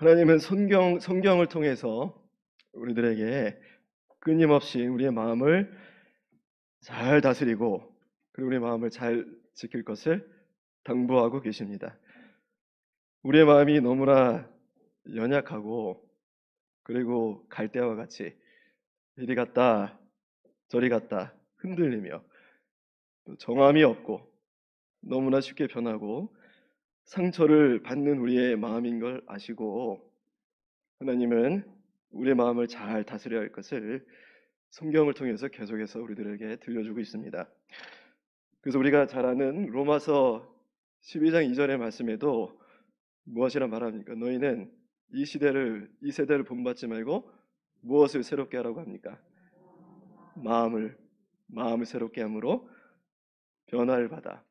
하나님은 성경을 통해서 우리들에게 끊임없이 우리의 마음을 잘 다스리고 그리고 우리의 마음을 잘 지킬 것을 당부하고 계십니다. 우리의 마음이 너무나 연약하고 그리고 갈대와 같이 이리 갔다 저리 갔다 흔들리며 정함이 없고 너무나 쉽게 변하고 상처를 받는 우리의 마음인 걸 아시고 하나님은 우리의 마음을 잘 다스려야 할 것을 성경을 통해서 계속해서 우리들에게 들려주고 있습니다. 그래서 우리가 잘 아는 로마서 12장 2절의 말씀에도 무엇이라 말합니까? 너희는 이 세대를 본받지 말고 무엇을 새롭게 하라고 합니까? 마음을 새롭게 함으로 변화를 받아.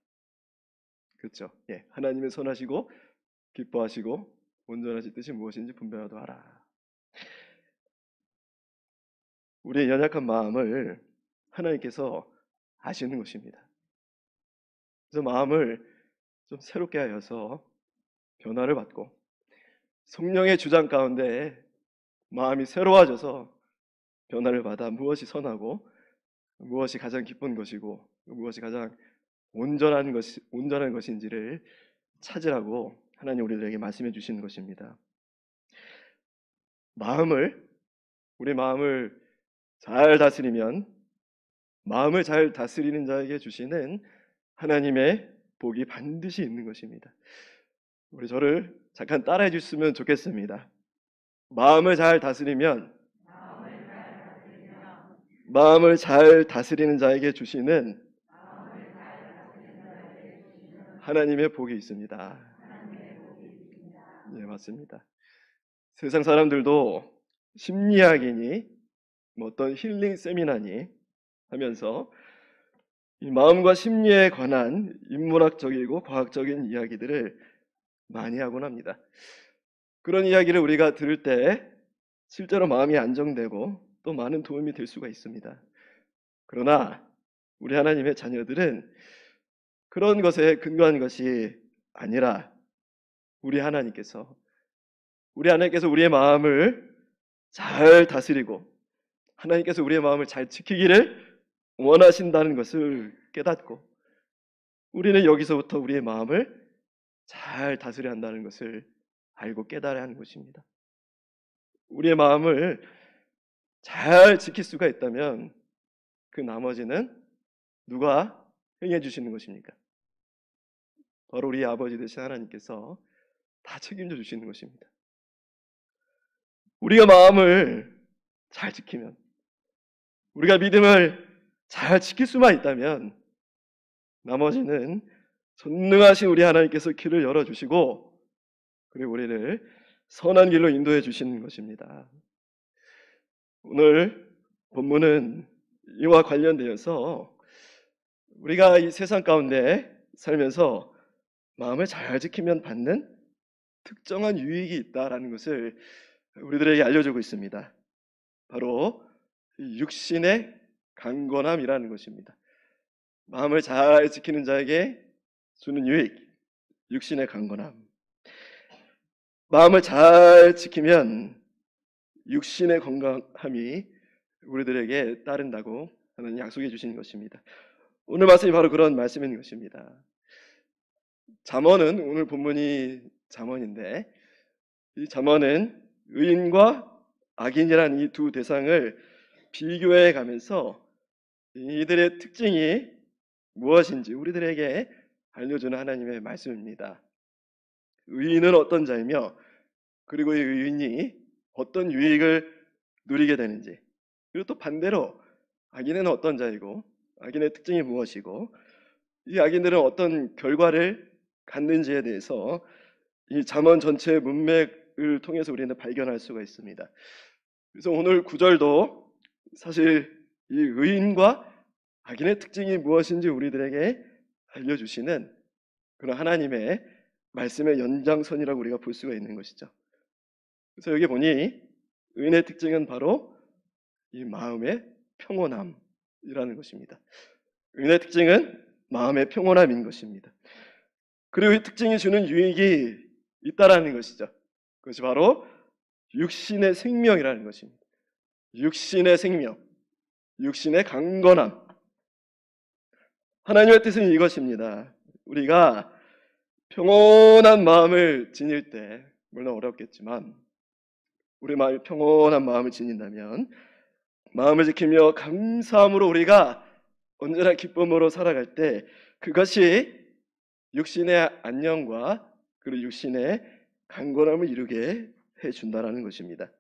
그렇죠? 예, 하나님은 선하시고 기뻐하시고 온전하신 뜻이 무엇인지 분별하도록 하라. 우리의 연약한 마음을 하나님께서 아시는 것입니다. 그래서 마음을 좀 새롭게 하여서 변화를 받고 성령의 주장 가운데 마음이 새로워져서 변화를 받아 무엇이 선하고 무엇이 가장 기쁜 것이고 무엇이 가장 온전한 것인지를 찾으라고 하나님 우리들에게 말씀해 주시는 것입니다. 우리 마음을 잘 다스리면 마음을 잘 다스리는 자에게 주시는 하나님의 복이 반드시 있는 것입니다. 우리 저를 잠깐 따라해 주셨으면 좋겠습니다. 마음을 잘 다스리면 마음을 잘 다스리는 자에게 주시는 하나님의 복이 있습니다. 네, 맞습니다. 세상 사람들도 심리학이니 어떤 힐링 세미나니 하면서 이 마음과 심리에 관한 인문학적이고 과학적인 이야기들을 많이 하곤 합니다. 그런 이야기를 우리가 들을 때 실제로 마음이 안정되고 또 많은 도움이 될 수가 있습니다. 그러나 우리 하나님의 자녀들은 그런 것에 근거한 것이 아니라 우리 하나님께서 우리의 마음을 잘 다스리고 하나님께서 우리의 마음을 잘 지키기를 원하신다는 것을 깨닫고 우리는 여기서부터 우리의 마음을 잘 다스려야 한다는 것을 알고 깨달아야 하는 것입니다. 우리의 마음을 잘 지킬 수가 있다면 그 나머지는 누가 행해 주시는 것입니까? 바로 우리 아버지 되신 하나님께서 다 책임져 주시는 것입니다. 우리가 마음을 잘 지키면 우리가 믿음을 잘 지킬 수만 있다면 나머지는 전능하신 우리 하나님께서 길을 열어주시고 그리고 우리를 선한 길로 인도해 주시는 것입니다. 오늘 본문은 이와 관련되어서 우리가 이 세상 가운데 살면서 마음을 잘 지키면 받는 특정한 유익이 있다라는 것을 우리들에게 알려주고 있습니다. 바로 육신의 강건함이라는 것입니다. 마음을 잘 지키는 자에게 주는 유익, 육신의 강건함. 마음을 잘 지키면 육신의 건강함이 우리들에게 따른다고 하나님 약속해 주시는 것입니다. 오늘 말씀이 바로 그런 말씀인 것입니다. 잠언은 오늘 본문이 잠언인데 이 잠언은 의인과 악인이라는 이 두 대상을 비교해 가면서 이들의 특징이 무엇인지 우리들에게 알려주는 하나님의 말씀입니다. 의인은 어떤 자이며 그리고 이 의인이 어떤 유익을 누리게 되는지 그리고 또 반대로 악인은 어떤 자이고 악인의 특징이 무엇이고 이 악인들은 어떤 결과를 갖는지에 대해서 이 잠언 전체의 문맥을 통해서 우리는 발견할 수가 있습니다. 그래서 오늘 구절도 사실 이 의인과 악인의 특징이 무엇인지 우리들에게 알려주시는 그런 하나님의 말씀의 연장선이라고 우리가 볼 수가 있는 것이죠. 그래서 여기 보니 의인의 특징은 바로 이 마음의 평온함이라는 것입니다. 의인의 특징은 마음의 평온함인 것입니다. 그리고 이 특징이 주는 유익이 있다라는 것이죠. 그것이 바로 육신의 생명이라는 것입니다. 육신의 생명, 육신의 강건함. 하나님의 뜻은 이것입니다. 우리가 평온한 마음을 지닐 때, 물론 어렵겠지만 우리 마음이 평온한 마음을 지닌다면 마음을 지키며 감사함으로 우리가 언제나 기쁨으로 살아갈 때 그것이 육신의 안녕과 그리고 육신의 강건함을 이루게 해준다는 것입니다.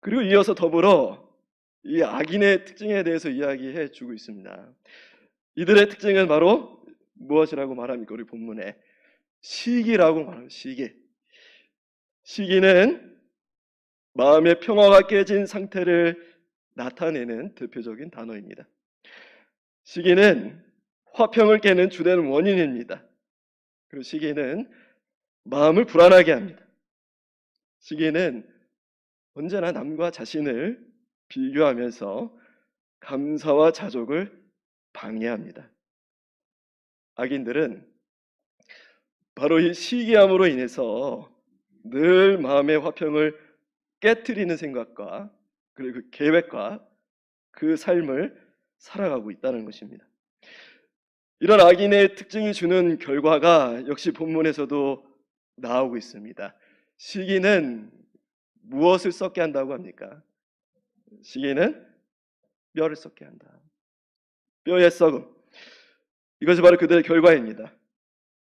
그리고 이어서 더불어 이 악인의 특징에 대해서 이야기해 주고 있습니다. 이들의 특징은 바로 무엇이라고 말합니까? 우리 본문에 시기라고 말합니다. 시기는 마음의 평화가 깨진 상태를 나타내는 대표적인 단어입니다. 시기는 화평을 깨는 주된 원인입니다. 그리고 시기는 마음을 불안하게 합니다. 시기는 언제나 남과 자신을 비교하면서 감사와 자족을 방해합니다. 악인들은 바로 이 시기함으로 인해서 늘 마음의 화평을 깨트리는 생각과 그리고 그 계획과 그 삶을 살아가고 있다는 것입니다. 이런 악인의 특징이 주는 결과가 역시 본문에서도 나오고 있습니다. 시기는 무엇을 썩게 한다고 합니까? 시기는 뼈를 썩게 한다. 뼈의 썩음. 이것이 바로 그들의 결과입니다.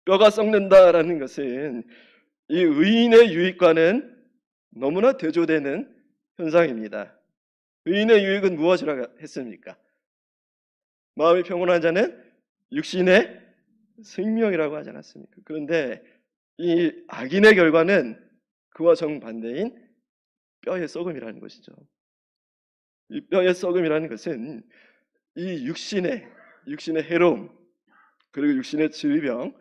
뼈가 썩는다라는 것은 이 의인의 유익과는 너무나 대조되는 현상입니다. 의인의 유익은 무엇이라고 했습니까? 마음이 평온한 자는 육신의 생명이라고 하지 않았습니까? 그런데 이 악인의 결과는 그와 정반대인 뼈의 썩음이라는 것이죠. 이 뼈의 썩음이라는 것은 이 육신의 해로움, 그리고 육신의 질병,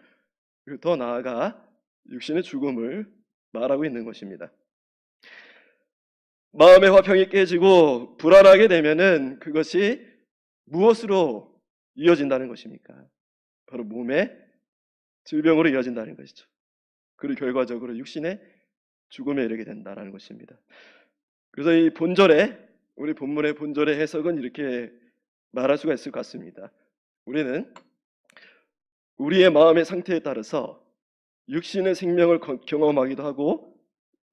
그리고 더 나아가 육신의 죽음을 말하고 있는 것입니다. 마음의 화평이 깨지고 불안하게 되면은 그것이 무엇으로 이어진다는 것입니까? 바로 몸의 질병으로 이어진다는 것이죠. 그리고 결과적으로 육신의 죽음에 이르게 된다는 것입니다. 그래서 이 우리 본문의 본절의 해석은 이렇게 말할 수가 있을 것 같습니다. 우리는 우리의 마음의 상태에 따라서 육신의 생명을 경험하기도 하고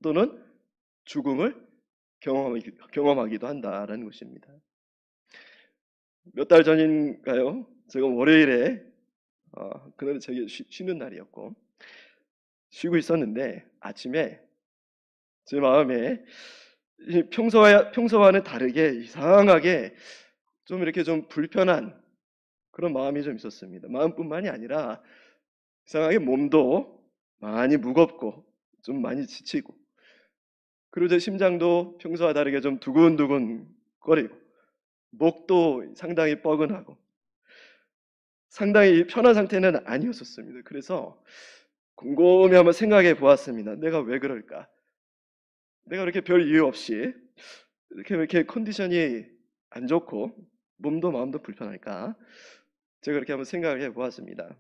또는 죽음을 경험하기도 한다라는 것입니다. 몇 달 전인가요? 제가 월요일에 그날은 제게 쉬는 날이었고 쉬고 있었는데 아침에 제 마음에 평소와는 다르게 이상하게 좀 이렇게 좀 불편한 그런 마음이 좀 있었습니다. 마음뿐만이 아니라 이상하게 몸도 많이 무겁고 좀 많이 지치고 그리고 제 심장도 평소와 다르게 좀 두근두근 거리고 목도 상당히 뻐근하고 상당히 편한 상태는 아니었었습니다. 그래서 곰곰이 한번 생각해 보았습니다. 내가 왜 그럴까? 내가 이렇게 별 이유 없이 이렇게 컨디션이 안 좋고 몸도 마음도 불편할까? 제가 그렇게 한번 생각을 해 보았습니다.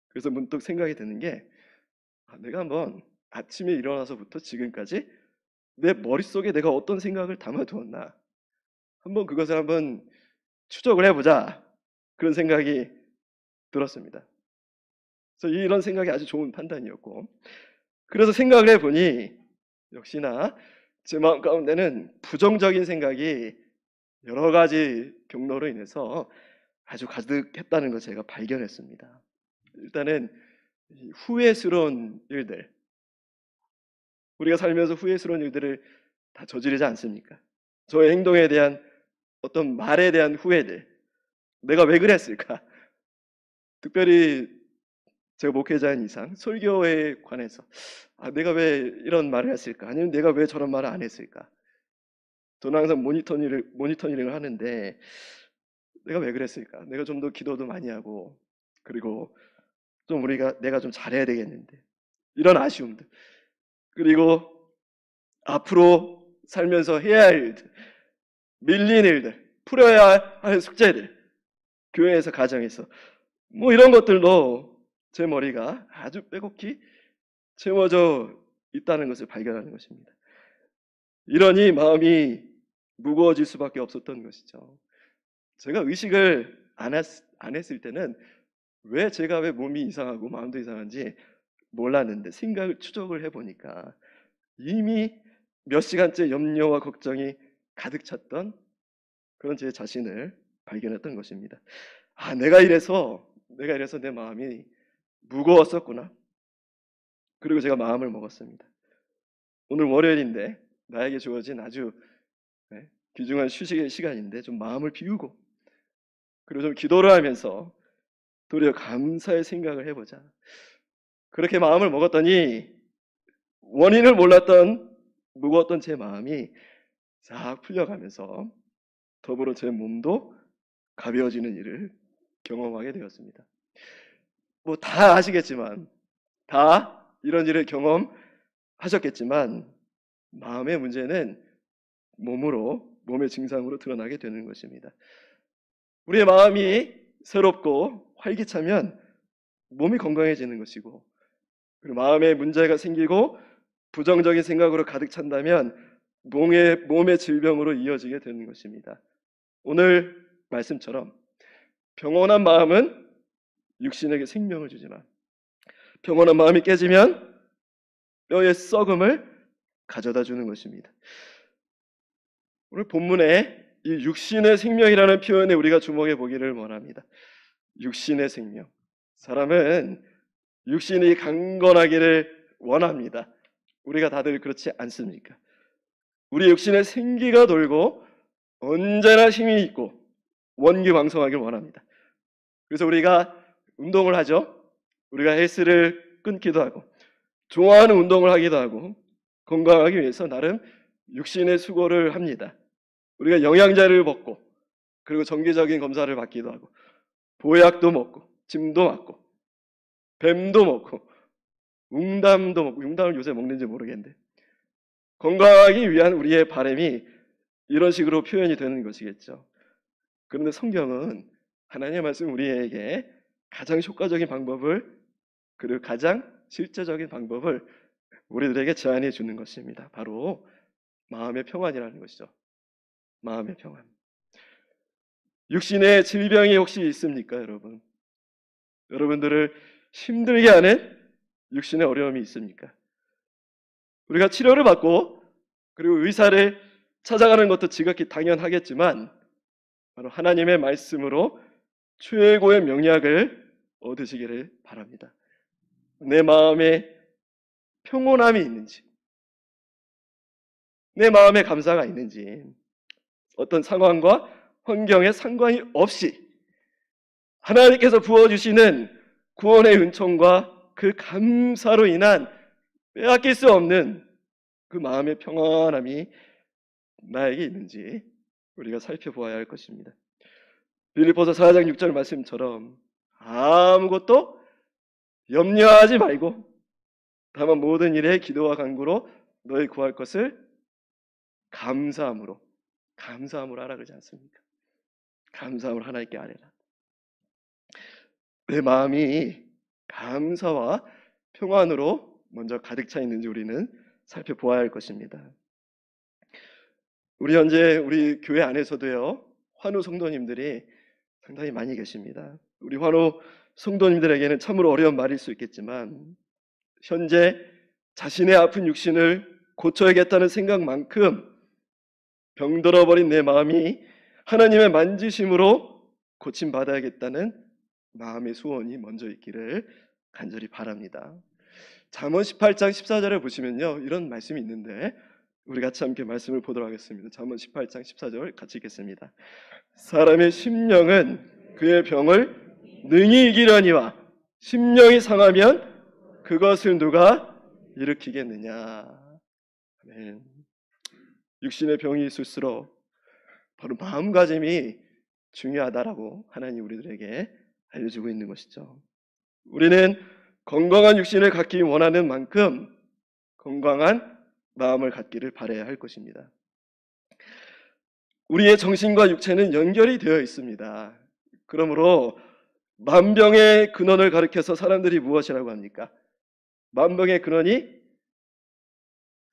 그래서 문득 생각이 드는 게 내가 한번 아침에 일어나서부터 지금까지 내 머릿속에 내가 어떤 생각을 담아두었나 한번 그것을 한번 추적을 해보자 그런 생각이 들었습니다. 그래서 이런 생각이 아주 좋은 판단이었고 그래서 생각을 해보니 역시나 제 마음 가운데는 부정적인 생각이 여러 가지 경로로 인해서 아주 가득했다는 것을 제가 발견했습니다. 일단은 후회스러운 일들, 우리가 살면서 후회스러운 일들을 다 저지르지 않습니까? 저의 행동에 대한 어떤 말에 대한 후회들, 내가 왜 그랬을까? 특별히 제가 목회자인 이상 설교에 관해서 내가 왜 이런 말을 했을까? 아니면 내가 왜 저런 말을 안 했을까? 저는 항상 모니터링을 하는데 내가 왜 그랬을까? 내가 좀 더 기도도 많이 하고 그리고 좀 내가 좀 잘해야 되겠는데 이런 아쉬움들 그리고 앞으로 살면서 해야 할 일들 밀린 일들 풀어야 할 숙제들 교회에서 가정에서 뭐 이런 것들로 제 머리가 아주 빼곡히 채워져 있다는 것을 발견하는 것입니다. 이러니 마음이 무거워질 수밖에 없었던 것이죠. 제가 의식을 안 했을 때는 왜 몸이 이상하고 마음도 이상한지 몰랐는데 생각을 추적을 해보니까 이미 몇 시간째 염려와 걱정이 가득 찼던 그런 제 자신을 발견했던 것입니다. 아, 내가 이래서 내 마음이 무거웠었구나. 그리고 제가 마음을 먹었습니다. 오늘 월요일인데 나에게 주어진 아주 귀중한 휴식의 시간인데 좀 마음을 비우고 그리고 좀 기도를 하면서 도리어 감사의 생각을 해보자. 그렇게 마음을 먹었더니 원인을 몰랐던 무거웠던 제 마음이 싹 풀려가면서 더불어 제 몸도 가벼워지는 일을 경험하게 되었습니다. 뭐 다 아시겠지만 다 이런 일을 경험하셨겠지만 마음의 문제는 몸의 증상으로 드러나게 되는 것입니다. 우리의 마음이 새롭고 활기차면 몸이 건강해지는 것이고 그리고 마음에 문제가 생기고 부정적인 생각으로 가득 찬다면 몸의 질병으로 이어지게 되는 것입니다. 오늘 말씀처럼 평온한 마음은 육신에게 생명을 주지만 평온한 마음이 깨지면 뼈의 썩음을 가져다 주는 것입니다. 오늘 본문에 이 육신의 생명이라는 표현에 우리가 주목해 보기를 원합니다. 육신의 생명. 사람은 육신이 강건하기를 원합니다. 우리가 다들 그렇지 않습니까? 우리 육신에 생기가 돌고 언제나 힘이 있고 원기왕성하길 원합니다. 그래서 우리가 운동을 하죠. 우리가 헬스를 끊기도 하고 좋아하는 운동을 하기도 하고 건강하기 위해서 나름 육신의 수고를 합니다. 우리가 영양제를 먹고 그리고 정기적인 검사를 받기도 하고 보약도 먹고 침도 맞고 뱀도 먹고 웅담도 먹고 웅담을 요새 먹는지 모르겠는데 건강하기 위한 우리의 바람이 이런 식으로 표현이 되는 것이겠죠. 그런데 성경은 하나님의 말씀 우리에게 가장 효과적인 방법을 그리고 가장 실제적인 방법을 우리들에게 제안해 주는 것입니다. 바로 마음의 평안이라는 것이죠. 마음의 평안. 육신의 질병이 혹시 있습니까, 여러분? 여러분들을 힘들게 하는 육신의 어려움이 있습니까? 우리가 치료를 받고 그리고 의사를 찾아가는 것도 지극히 당연하겠지만 바로 하나님의 말씀으로 최고의 명약을 얻으시기를 바랍니다. 내 마음에 평온함이 있는지, 내 마음에 감사가 있는지, 어떤 상황과 환경에 상관이 없이 하나님께서 부어주시는 구원의 은총과 그 감사로 인한 빼앗길 수 없는 그 마음의 평안함이 나에게 있는지 우리가 살펴보아야 할 것입니다. 빌립보서 4장 6절 말씀처럼 아무것도 염려하지 말고 다만 모든 일에 기도와 간구로 너희 구할 것을 감사함으로 하라 그러지 않습니까? 감사함으로 하나님께 아뢰라. 내 마음이 감사와 평안으로 먼저 가득 차 있는지 우리는 살펴보아야 할 것입니다. 우리 교회 안에서도요 환우 성도님들이 상당히 많이 계십니다. 우리 환우 성도님들에게는 참으로 어려운 말일 수 있겠지만 현재 자신의 아픈 육신을 고쳐야겠다는 생각만큼 병들어버린 내 마음이 하나님의 만지심으로 고침받아야겠다는 마음의 소원이 먼저 있기를 간절히 바랍니다. 잠언 18장 14절에 보시면요 이런 말씀이 있는데 우리 같이 함께 말씀을 보도록 하겠습니다. 잠언 18장 14절 같이 읽겠습니다. 사람의 심령은 그의 병을 능히 이기려니와 심령이 상하면 그것을 누가 일으키겠느냐. 아멘. 육신의 병이 있을수록 바로 마음가짐이 중요하다라고 하나님 우리들에게 알려주고 있는 것이죠. 우리는 건강한 육신을 갖기 원하는 만큼 건강한 마음을 갖기를 바라야 할 것입니다. 우리의 정신과 육체는 연결이 되어 있습니다. 그러므로 만병의 근원을 가리켜서 사람들이 무엇이라고 합니까? 만병의 근원이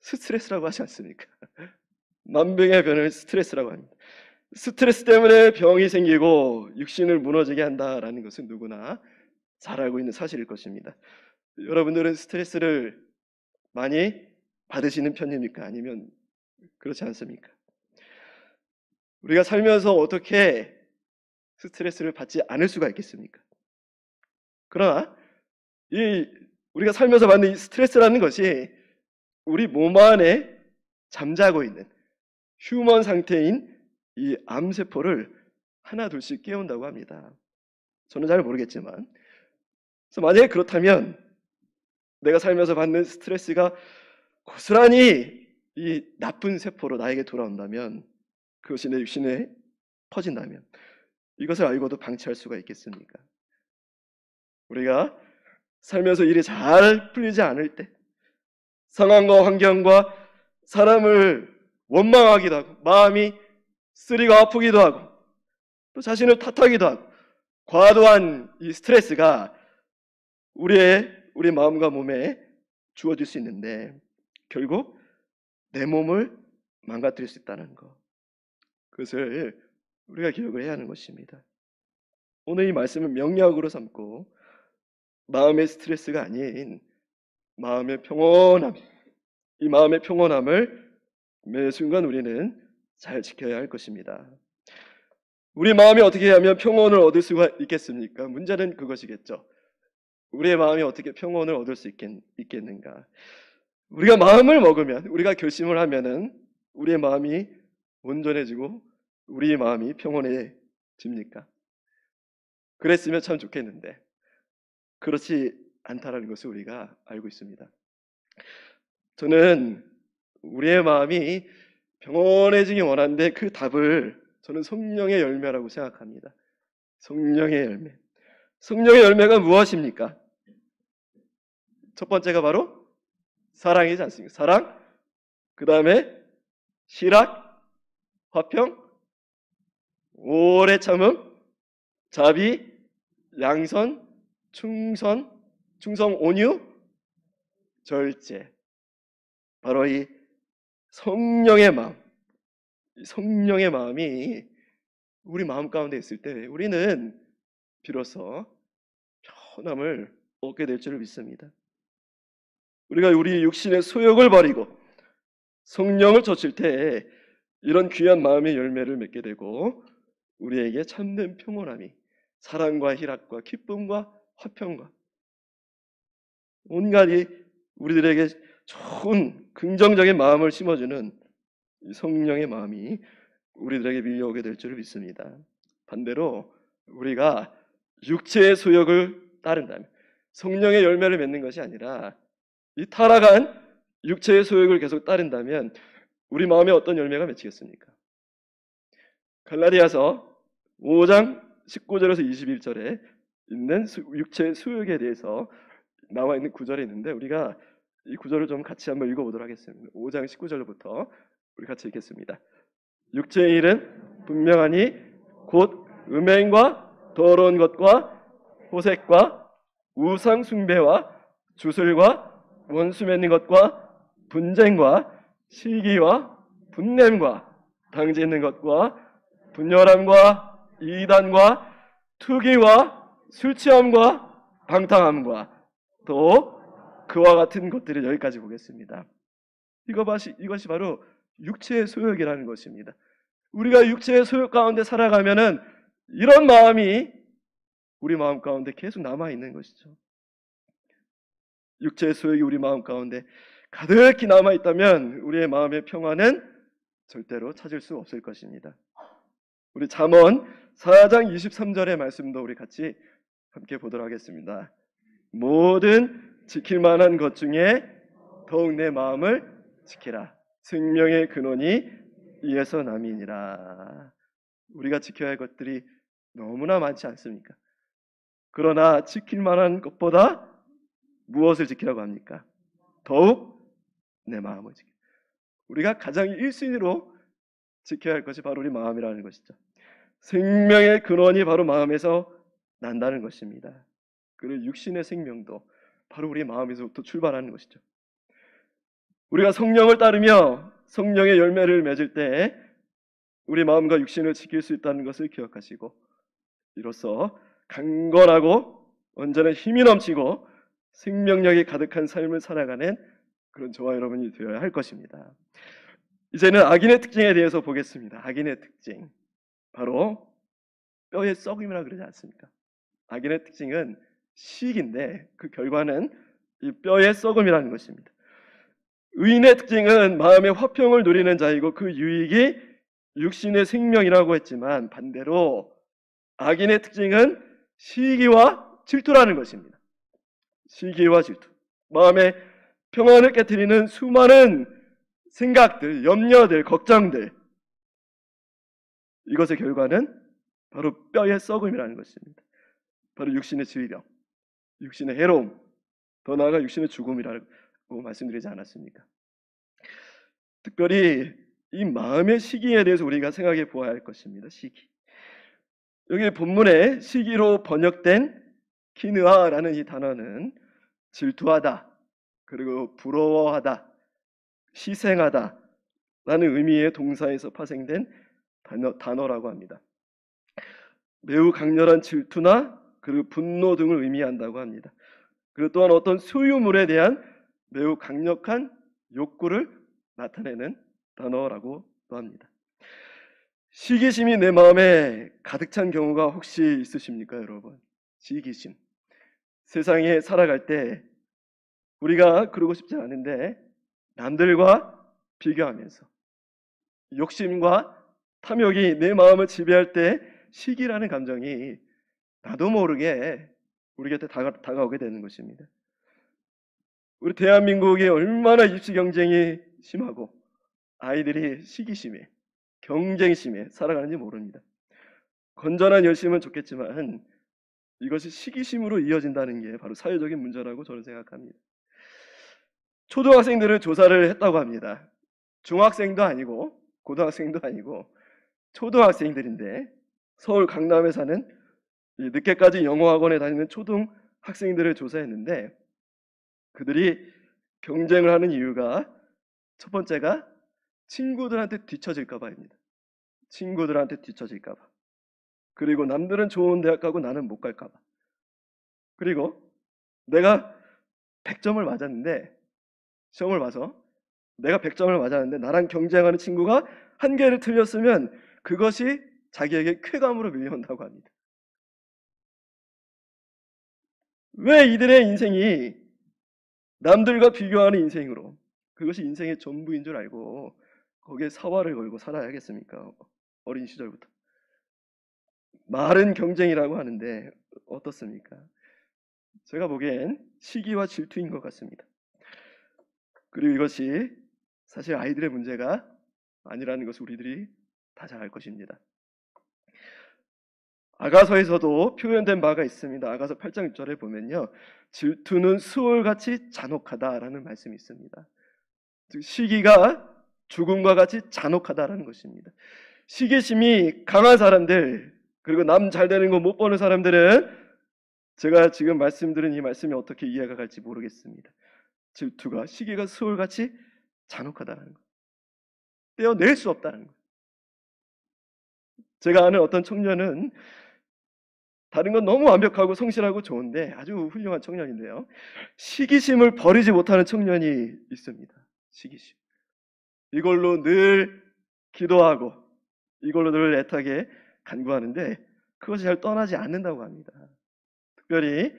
스트레스라고 하지 않습니까? 만병의 변을 스트레스라고 합니다. 스트레스 때문에 병이 생기고 육신을 무너지게 한다라는 것은 누구나 잘 알고 있는 사실일 것입니다. 여러분들은 스트레스를 많이 받으시는 편입니까? 아니면 그렇지 않습니까? 우리가 살면서 어떻게 스트레스를 받지 않을 수가 있겠습니까? 그러나 우리가 살면서 받는 이 스트레스라는 것이 우리 몸 안에 잠자고 있는 휴먼 상태인 이 암세포를 하나 둘씩 깨운다고 합니다. 저는 잘 모르겠지만, 그래서 만약에 그렇다면 내가 살면서 받는 스트레스가 고스란히 이 나쁜 세포로 나에게 돌아온다면, 그것이 내 육신에 퍼진다면 이것을 알고도 방치할 수가 있겠습니까? 우리가 살면서 일이 잘 풀리지 않을 때, 상황과 환경과 사람을 원망하기도 하고, 마음이 쓰리고 아프기도 하고, 또 자신을 탓하기도 하고, 과도한 이 스트레스가 우리 마음과 몸에 주어질 수 있는데, 결국 내 몸을 망가뜨릴 수 있다는 것, 그것을 우리가 기억을 해야 하는 것입니다. 오늘 이 말씀을 명약으로 삼고 마음의 스트레스가 아닌 마음의 평온함, 이 마음의 평온함을 매 순간 우리는 잘 지켜야 할 것입니다. 우리 마음이 어떻게 하면 평온을 얻을 수가 있겠습니까? 문제는 그것이겠죠. 우리의 마음이 어떻게 평온을 얻을 수 있겠는가? 우리가 마음을 먹으면, 우리가 결심을 하면은 우리의 마음이 온전해지고 우리의 마음이 평온해집니까? 그랬으면 참 좋겠는데 그렇지 않다라는 것을 우리가 알고 있습니다. 저는 우리의 마음이 평온해지기 원하는데 그 답을 저는 성령의 열매라고 생각합니다. 성령의 열매. 성령의 열매가 무엇입니까? 첫 번째가 바로 사랑이지 않습니까? 사랑, 그 다음에 희락, 화평, 오래 참음, 자비, 양선, 충성, 온유, 절제. 바로 이 성령의 마음, 성령의 마음이 우리 마음 가운데 있을 때 우리는 비로소 편함을 얻게 될 줄을 믿습니다. 우리가 우리 육신의 소욕을 버리고 성령을 좇을 때 이런 귀한 마음의 열매를 맺게 되고 우리에게 참된 평온함이 사랑과 희락과 기쁨과 화평과 온갖 우리들에게 좋은 긍정적인 마음을 심어주는 성령의 마음이 우리들에게 밀려오게 될 줄을 믿습니다. 반대로 우리가 육체의 소욕을 따른다면 성령의 열매를 맺는 것이 아니라 이 타락한 육체의 소욕을 계속 따른다면 우리 마음에 어떤 열매가 맺히겠습니까? 갈라디아서 5장 19절에서 21절에 있는 육체의 소욕에 대해서 나와 있는 구절이 있는데 우리가 이 구절을 좀 같이 한번 읽어보도록 하겠습니다. 5장 19절부터 우리 같이 읽겠습니다. 육체의 일은 분명하니 곧 음행과 더러운 것과 호색과 우상 숭배와 주술과 원수 맺는 것과 분쟁과 시기와 분냄과 당짓는 것과 분열함과 이단과 투기와 술취함과 방탕함과 또 그와 같은 것들을 여기까지 보겠습니다. 이것이 바로 육체의 소욕이라는 것입니다. 우리가 육체의 소욕 가운데 살아가면은 이런 마음이 우리 마음 가운데 계속 남아있는 것이죠. 육체의 소욕이 우리 마음 가운데 가득히 남아있다면 우리의 마음의 평화는 절대로 찾을 수 없을 것입니다. 우리 잠언 4장 23절의 말씀도 우리 같이 함께 보도록 하겠습니다. 모든 지킬 만한 것 중에 더욱 내 마음을 지키라. 생명의 근원이 이에서 남이니라. 우리가 지켜야 할 것들이 너무나 많지 않습니까? 그러나 지킬 만한 것보다 무엇을 지키라고 합니까? 더욱 내 마음을 지키라. 우리가 가장 1순위로 지켜야 할 것이 바로 우리 마음이라는 것이죠. 생명의 근원이 바로 마음에서 난다는 것입니다. 그리고 육신의 생명도 바로 우리 마음에서부터 출발하는 것이죠. 우리가 성령을 따르며 성령의 열매를 맺을 때 우리 마음과 육신을 지킬 수 있다는 것을 기억하시고, 이로써 강건하고 온전한 힘이 넘치고 생명력이 가득한 삶을 살아가는 그런 저와 여러분이 되어야 할 것입니다. 이제는 악인의 특징에 대해서 보겠습니다. 악인의 특징, 바로 뼈의 썩음이라 그러지 않습니까? 악인의 특징은 시기인데 그 결과는 이 뼈의 썩음이라는 것입니다. 의인의 특징은 마음의 화평을 누리는 자이고 그 유익이 육신의 생명이라고 했지만, 반대로 악인의 특징은 시기와 질투라는 것입니다. 시기와 질투, 마음의 평안을 깨트리는 수많은 생각들, 염려들, 걱정들, 이것의 결과는 바로 뼈의 썩음이라는 것입니다. 바로 육신의 질병, 육신의 해로움, 더 나아가 육신의 죽음이라고 말씀드리지 않았습니까? 특별히 이 마음의 시기에 대해서 우리가 생각해 보아야 할 것입니다. 시기. 여기 본문에 시기로 번역된 키느아라는 이 단어는 질투하다, 그리고 부러워하다, 희생하다 라는 의미의 동사에서 파생된 단어라고 합니다. 매우 강렬한 질투나 그리고 분노 등을 의미한다고 합니다. 그리고 또한 어떤 소유물에 대한 매우 강력한 욕구를 나타내는 단어라고도 합니다. 시기심이 내 마음에 가득 찬 경우가 혹시 있으십니까, 여러분? 시기심. 세상에 살아갈 때 우리가 그러고 싶지 않은데 남들과 비교하면서 욕심과 탐욕이 내 마음을 지배할 때 시기라는 감정이 나도 모르게 우리 곁에 다가오게 되는 것입니다. 우리 대한민국이 얼마나 입시 경쟁이 심하고 아이들이 시기심에, 경쟁심에 살아가는지 모릅니다. 건전한 열심은 좋겠지만 이것이 시기심으로 이어진다는 게 바로 사회적인 문제라고 저는 생각합니다. 초등학생들을 조사를 했다고 합니다. 중학생도 아니고 고등학생도 아니고 초등학생들인데, 서울 강남에 사는 늦게까지 영어학원에 다니는 초등학생들을 조사했는데, 그들이 경쟁을 하는 이유가 첫 번째가 친구들한테 뒤처질까 봐입니다. 친구들한테 뒤처질까 봐. 그리고 남들은 좋은 대학 가고 나는 못 갈까 봐. 그리고 내가 100점을 맞았는데, 시험을 봐서 내가 100점을 맞았는데 나랑 경쟁하는 친구가 한 개를 틀렸으면 그것이 자기에게 쾌감으로 밀려온다고 합니다. 왜 이들의 인생이 남들과 비교하는 인생으로, 그것이 인생의 전부인 줄 알고 거기에 사활을 걸고 살아야겠습니까? 어린 시절부터. 말은 경쟁이라고 하는데 어떻습니까? 제가 보기엔 시기와 질투인 것 같습니다. 그리고 이것이 사실 아이들의 문제가 아니라는 것을 우리들이 다 잘 알 것입니다. 아가서에서도 표현된 바가 있습니다. 아가서 8장 6절에 보면요, 질투는 수월같이 잔혹하다라는 말씀이 있습니다. 즉 시기가 죽음과 같이 잔혹하다라는 것입니다. 시기심이 강한 사람들, 그리고 남 잘 되는 거 못 보는 사람들은 제가 지금 말씀드린 이 말씀이 어떻게 이해가 갈지 모르겠습니다. 질투가, 시기가 수월같이 잔혹하다는 것, 떼어낼 수 없다는 것. 제가 아는 어떤 청년은 다른 건 너무 완벽하고 성실하고 좋은데 아주 훌륭한 청년인데요, 시기심을 버리지 못하는 청년이 있습니다. 시기심. 이걸로 늘 기도하고 이걸로 늘 애타게 간구하는데 그것이 잘 떠나지 않는다고 합니다. 특별히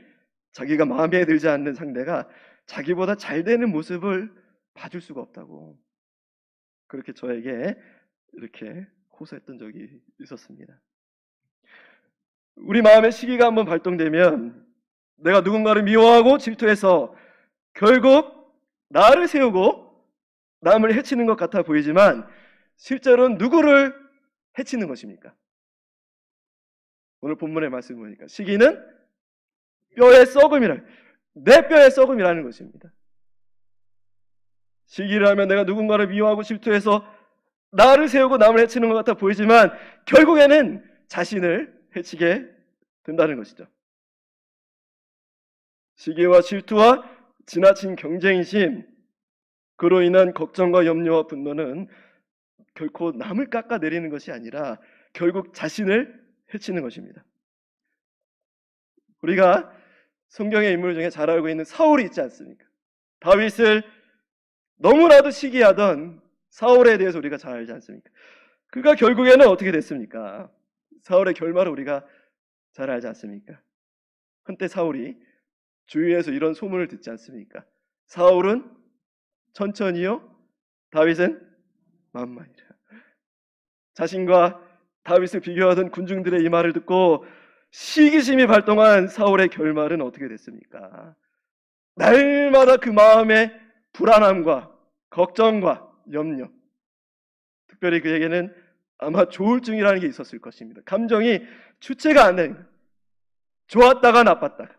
자기가 마음에 들지 않는 상대가 자기보다 잘 되는 모습을 봐줄 수가 없다고, 그렇게 저에게 이렇게 호소했던 적이 있었습니다. 우리 마음의 시기가 한번 발동되면 내가 누군가를 미워하고 질투해서 결국 나를 세우고 남을 해치는 것 같아 보이지만 실제로는 누구를 해치는 것입니까? 오늘 본문의 말씀을 보니까 시기는 뼈의 썩음이라, 내 뼈의 썩음이라는 것입니다. 시기를 하면 내가 누군가를 미워하고 질투해서 나를 세우고 남을 해치는 것 같아 보이지만 결국에는 자신을 해치게 된다는 것이죠. 시기와 질투와 지나친 경쟁심, 그로 인한 걱정과 염려와 분노는 결코 남을 깎아내리는 것이 아니라 결국 자신을 해치는 것입니다. 우리가 성경의 인물 중에 잘 알고 있는 사울이 있지 않습니까? 다윗을 너무나도 시기하던 사울에 대해서 우리가 잘 알지 않습니까? 그가 결국에는 어떻게 됐습니까? 사울의 결말을 우리가 잘 알지 않습니까? 한때 사울이 주위에서 이런 소문을 듣지 않습니까? 사울은 천천히요, 다윗은 만만이라. 자신과 다윗을 비교하던 군중들의 이 말을 듣고 시기심이 발동한 사울의 결말은 어떻게 됐습니까? 날마다 그 마음의 불안함과 걱정과 염려, 특별히 그에게는 아마 조울증이라는 게 있었을 것입니다. 감정이 주체가 안 되는 거예요. 좋았다가 나빴다가.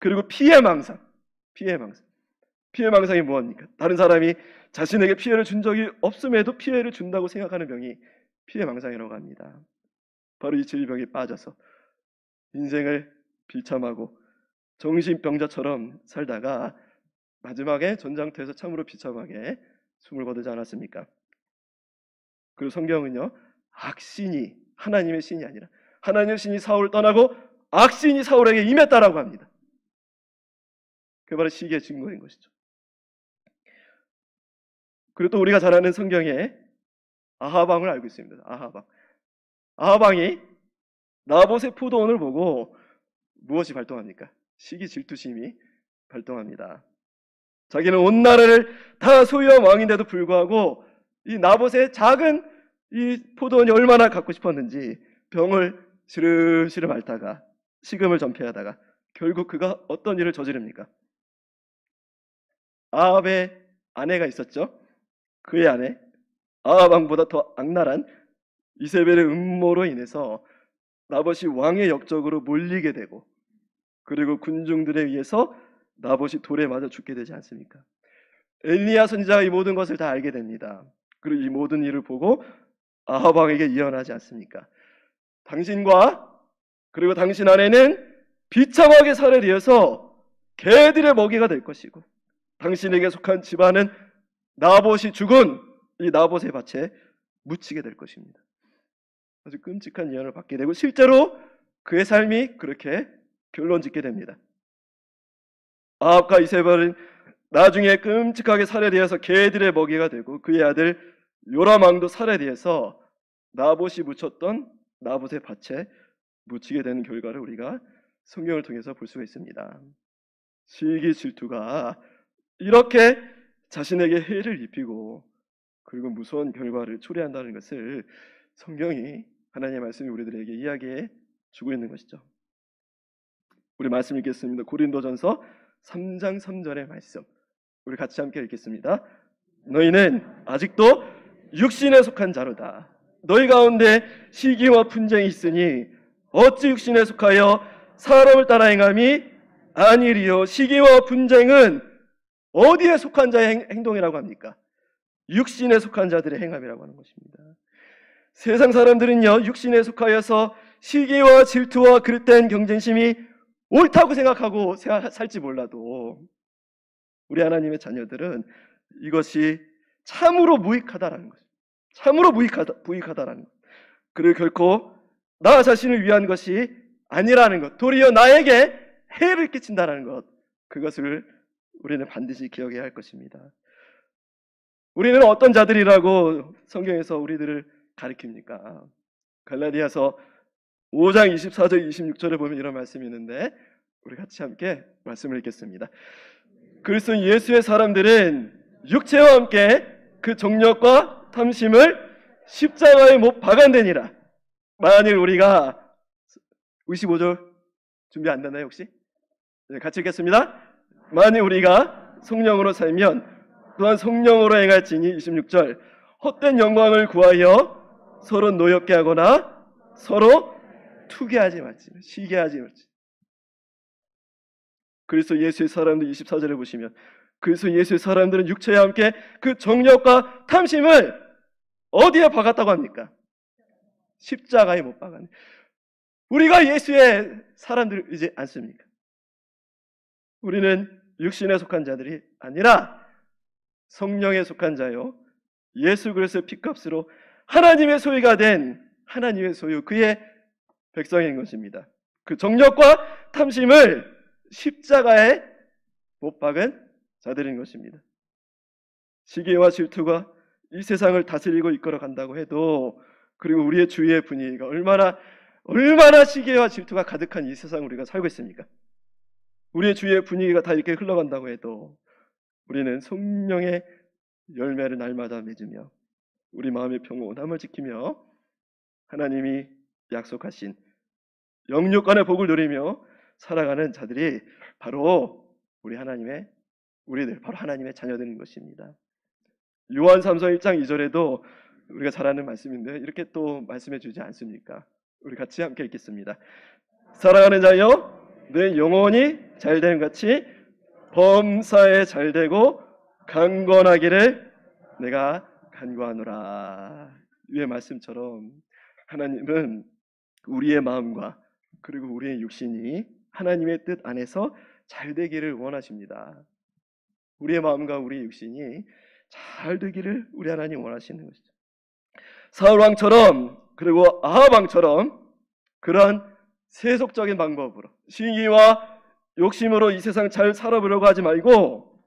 그리고 피해망상. 피해망상이 무엇입니까? 다른 사람이 자신에게 피해를 준 적이 없음에도 피해를 준다고 생각하는 병이 피해망상이라고 합니다. 바로 이 질병에 빠져서 인생을 비참하고 정신병자처럼 살다가 마지막에 전장터에서 참으로 비참하게 숨을 거두지 않았습니까? 그리고 성경은요, 악신이 하나님의 신이 아니라 하나님의 신이 사울을 떠나고 악신이 사울에게 임했다라고 합니다. 그게 바로 시기의 증거인 것이죠. 그리고 또 우리가 잘 아는 성경에 아하방을 알고 있습니다. 아하방이 나봇의 포도원을 보고 무엇이 발동합니까? 시기 질투심이 발동합니다. 자기는 온 나라를 다 소유한 왕인데도 불구하고 이 나봇의 작은 이 포도원이 얼마나 갖고 싶었는지 병을 시름시름 앓다가 식음을 전폐하다가 결국 그가 어떤 일을 저지릅니까? 아합의 아내가 있었죠. 그의 아내 아하방보다 더 악랄한 이세벨의 음모로 인해서 나봇이 왕의 역적으로 몰리게 되고, 그리고 군중들에 의해서 나봇이 돌에 맞아 죽게 되지 않습니까? 엘리야 선지자가 이 모든 것을 다 알게 됩니다. 그리고 이 모든 일을 보고 아합 왕에게 예언하지 않습니까? 당신과 그리고 당신 아내는 비참하게 살해되어서 개들의 먹이가 될 것이고, 당신에게 속한 집안은 나봇이 죽은 이 나봇의 밭에 묻히게 될 것입니다. 아주 끔찍한 예언을 받게 되고 실제로 그의 삶이 그렇게 결론짓게 됩니다. 아합과 이세벨은 나중에 끔찍하게 살해되어서 개들의 먹이가 되고, 그의 아들 요람 왕도 살해되어서 나봇이 묻혔던 나봇의 밭에 묻히게 되는 결과를 우리가 성경을 통해서 볼 수가 있습니다. 시기 질투가 이렇게 자신에게 해를 입히고 그리고 무서운 결과를 초래한다는 것을 성경이, 하나님의 말씀이 우리들에게 이야기해 주고 있는 것이죠. 우리 말씀 읽겠습니다. 고린도전서 3장 3절의 말씀, 우리 같이 함께 읽겠습니다. 너희는 아직도 육신에 속한 자로다. 너희 가운데 시기와 분쟁이 있으니 어찌 육신에 속하여 사람을 따라 행함이 아니리요. 시기와 분쟁은 어디에 속한 자의 행동이라고 합니까? 육신에 속한 자들의 행함이라고 하는 것입니다. 세상 사람들은요, 육신에 속하여서 시기와 질투와 그릇된 경쟁심이 옳다고 생각하고 살지 몰라도 우리 하나님의 자녀들은 이것이 참으로 무익하다라는 것, 참으로 무익하다라는 것, 그리고 결코 나 자신을 위한 것이 아니라는 것, 도리어 나에게 해를 끼친다라는 것, 그것을 우리는 반드시 기억해야 할 것입니다. 우리는 어떤 자들이라고 성경에서 우리들을 가리킵니까? 갈라디아서 5장 24절 26절에 보면 이런 말씀이 있는데 우리 같이 함께 말씀을 읽겠습니다. 그리스도 예수의 사람들은 육체와 함께 그 정욕과 탐심을 십자가에 못 박아내니라. 만일 우리가 25절 준비 안 되나요 혹시? 네, 같이 읽겠습니다. 만일 우리가 성령으로 살면 또한 성령으로 행할지니 26절 헛된 영광을 구하여 서로 노엽게 하거나 서로 투기하지 말지, 시기하지 말지. 그리스도 예수의 사람들 24절에 보시면 그리스도 예수의 사람들은 육체와 함께 그 정욕과 탐심을 어디에 박았다고 합니까? 십자가에 못 박았네. 우리가 예수의 사람들이지 않습니까? 우리는 육신에 속한 자들이 아니라 성령에 속한 자요 예수 그리스도의 피값으로 하나님의 소유가 된 하나님의 소유 그의 백성인 것입니다. 그 정욕과 탐심을 십자가에 못 박은 자들인 것입니다. 시기와 질투가 이 세상을 다스리고 이끌어 간다고 해도, 그리고 우리의 주위의 분위기가 얼마나 시기와 질투가 가득한 이 세상을 우리가 살고 있습니까? 우리의 주위의 분위기가 다 이렇게 흘러간다고 해도 우리는 성령의 열매를 날마다 맺으며 우리 마음의 평온함을 지키며 하나님이 약속하신 영육간의 복을 누리며 살아가는 자들이 바로 우리들 바로 하나님의 자녀들인 것입니다. 요한 3서 1장 2절에도 우리가 잘 아는 말씀인데 이렇게 또 말씀해 주지 않습니까? 우리 같이 함께 읽겠습니다. 사랑하는 자여, 내 영혼이 잘됨 같이 범사에 잘되고 강건하기를 내가 간구하노라. 위의 말씀처럼 하나님은 우리의 마음과 그리고 우리의 육신이 하나님의 뜻 안에서 잘되기를 원하십니다. 우리의 마음과 우리의 육신이 잘 되기를 우리 하나님 원하시는 것이죠. 사울 왕처럼 그리고 아합 왕처럼 그러한 세속적인 방법으로 시기와 욕심으로 이 세상 잘 살아보려고 하지 말고,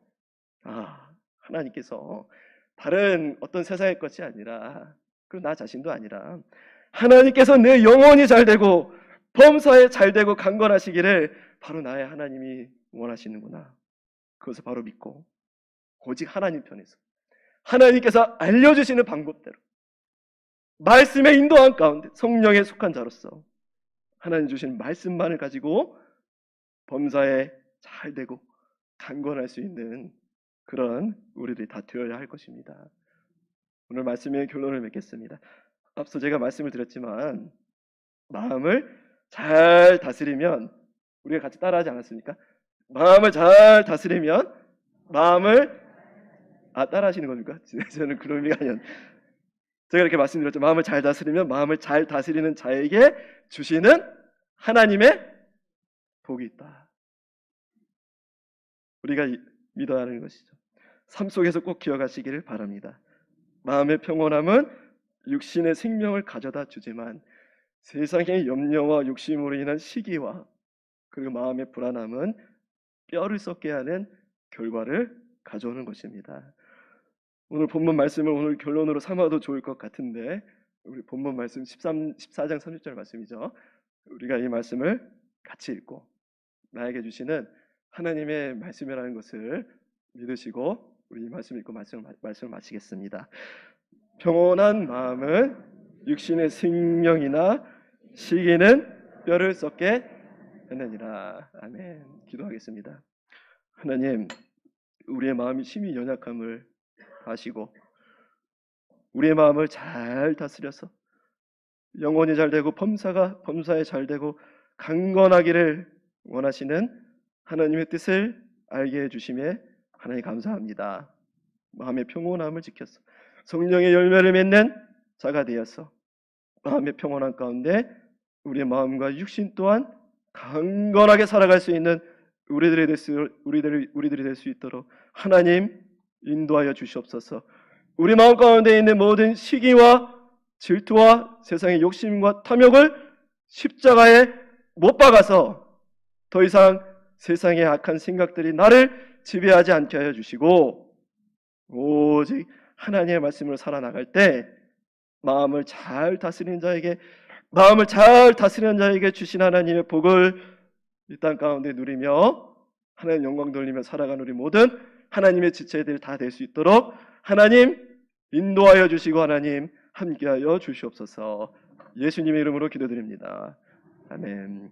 하나님께서 다른 어떤 세상의 것이 아니라, 그리고 나 자신도 아니라 하나님께서 내 영혼이 잘되고 범사에 잘되고 강건하시기를 바로 나의 하나님이 원하시는구나. 그것을 바로 믿고 오직 하나님 편에서 하나님께서 알려주시는 방법대로 말씀의 인도함 가운데 성령에 속한 자로서 하나님 주신 말씀만을 가지고 범사에 잘되고 강건할 수 있는 그런 우리들이 다 되어야 할 것입니다. 오늘 말씀의 결론을 맺겠습니다. 앞서 제가 말씀을 드렸지만 마음을 잘 다스리면, 우리가 같이 따라하지 않았습니까? 마음을 잘 다스리면 따라하시는 겁니까? 저는 그런 의미가 아니었는데, 제가 이렇게 말씀드렸죠. 마음을 잘 다스리면 마음을 잘 다스리는 자에게 주시는 하나님의 복이 있다. 우리가 믿어야 하는 것이죠. 삶 속에서 꼭 기억하시기를 바랍니다. 마음의 평온함은 육신의 생명을 가져다 주지만 세상의 염려와 욕심으로 인한 시기와 그리고 마음의 불안함은 뼈를 썩게 하는 결과를 가져오는 것입니다. 오늘 본문 말씀을 오늘 결론으로 삼아도 좋을 것 같은데, 우리 본문 말씀 14장 30절 말씀이죠. 우리가 이 말씀을 같이 읽고 나에게 주시는 하나님의 말씀이라는 것을 믿으시고 우리 이 말씀 읽고 말씀을 마치겠습니다. 평온한 마음은 육신의 생명이나 시기는 뼈를 썩게 하느니라. 아멘. 기도하겠습니다. 하나님, 우리의 마음이 심히 연약함을 아시고 우리의 마음을 잘 다스려서 영혼이 잘되고 범사에 잘되고 강건하기를 원하시는 하나님의 뜻을 알게 해주심에 하나님 감사합니다. 마음의 평온함을 지켜서 성령의 열매를 맺는 자가 되어서 마음의 평온함 가운데 우리의 마음과 육신 또한 강건하게 살아갈 수 있는 우리들이 될 수 있도록 하나님 인도하여 주시옵소서. 우리 마음 가운데 있는 모든 시기와 질투와 세상의 욕심과 탐욕을 십자가에 못 박아서 더 이상 세상의 악한 생각들이 나를 지배하지 않게 하여 주시고, 오직 하나님의 말씀으로 살아나갈 때 마음을 잘 다스리는 자에게 주신 하나님의 복을 이 땅 가운데 누리며 하나님 영광 돌리며 살아가는 우리 모든 하나님의 지체들 다 될 수 있도록 하나님 인도하여 주시고 하나님 함께하여 주시옵소서. 예수님의 이름으로 기도드립니다. 아멘.